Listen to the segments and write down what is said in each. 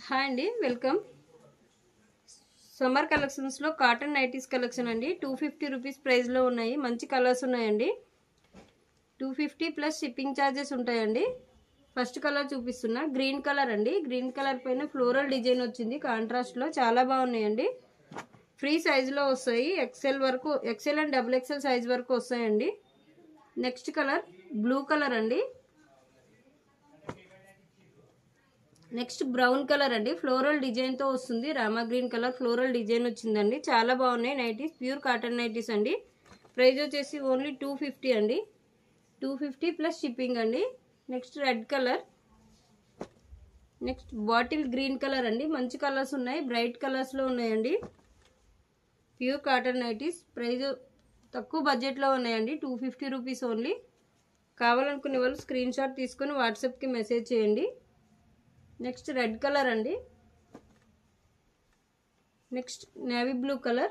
Hi అండి, welcome. Summer కలెక్షన్స్లో cotton nighties collection అండి. 250 రూపీస్ ప్రైస్లో ఉన్నాయి. మంచి కలర్స్ ఉన్నాయండి. 250 ప్లస్ షిప్పింగ్ ఛార్జెస్ ఉంటాయండి. ఫస్ట్ కలర్ చూపిస్తున్నా, గ్రీన్ కలర్ అండి. గ్రీన్ కలర్ పైన ఫ్లోరల్ డిజైన్ వచ్చింది కాంట్రాస్ట్లో. చాలా బాగున్నాయండి. ఫ్రీ సైజులో వస్తాయి. ఎక్సెల్ వరకు, XL and double XL size వరకు వస్తాయండి. నెక్స్ట్ కలర్ బ్లూ కలర్ అండి. నెక్స్ట్ బ్రౌన్ కలర్ అండి. ఫ్లోరల్ డిజైన్ తో వస్తుంది. Rama green colour floral design వచ్చిందండి. చాలా బాగున్నాయి నైటీస్. ప్యూర్ కాటన్ నైటీస్ అండి. ప్రైస్ వచ్చేసి ఓన్లీ 250 అండి. 250 ప్లస్ షిప్పింగ్ అండి. Next red colour. Next bottle green colour అండి. మంచి కలర్స్ ఉన్నాయి, బ్రైట్ కలర్స్ లో ఉన్నాయండి. Pure cotton nighties. ప్రైస్ తక్కువ బడ్జెట్ లో ఉన్నాయండి. 250 రూపీస్ ఓన్లీ. కావాలనుకునే వాళ్ళు స్క్రీన్ షాట్ తీసుకొని వాట్సాప్ కి మెసేజ్ చేయండి. నెక్స్ట్ రెడ్ కలర్ అండి. Next navy blue colour.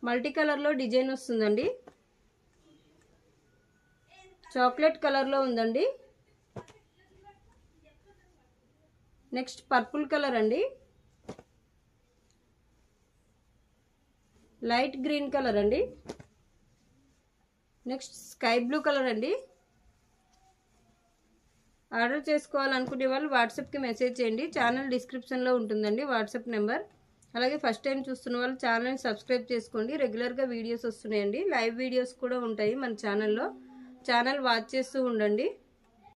Multi కలర్లో డిజైన్ వస్తుందండి. చాక్లెట్ కలర్లో ఉందండి. నెక్స్ట్ పర్పుల్ కలర్ అండి. లైట్ గ్రీన్ కలర్ అండి. నెక్స్ట్ స్కై బ్లూ కలర్ అండి. ఆర్డర్ చేసుకోవాలనుకునే వాళ్ళు వాట్సాప్కి మెసేజ్ చేయండి. ఛానల్ డిస్క్రిప్షన్లో ఉంటుందండి వాట్సాప్ నెంబర్. అలాగే ఫస్ట్ టైం చూస్తున్న వాళ్ళు ఛానల్ని సబ్స్క్రైబ్ చేసుకోండి. రెగ్యులర్గా వీడియోస్ వస్తున్నాయండి. లైవ్ వీడియోస్ కూడా ఉంటాయి మన ఛానల్లో. ఛానల్ వాచ్ చేస్తూ ఉండండి.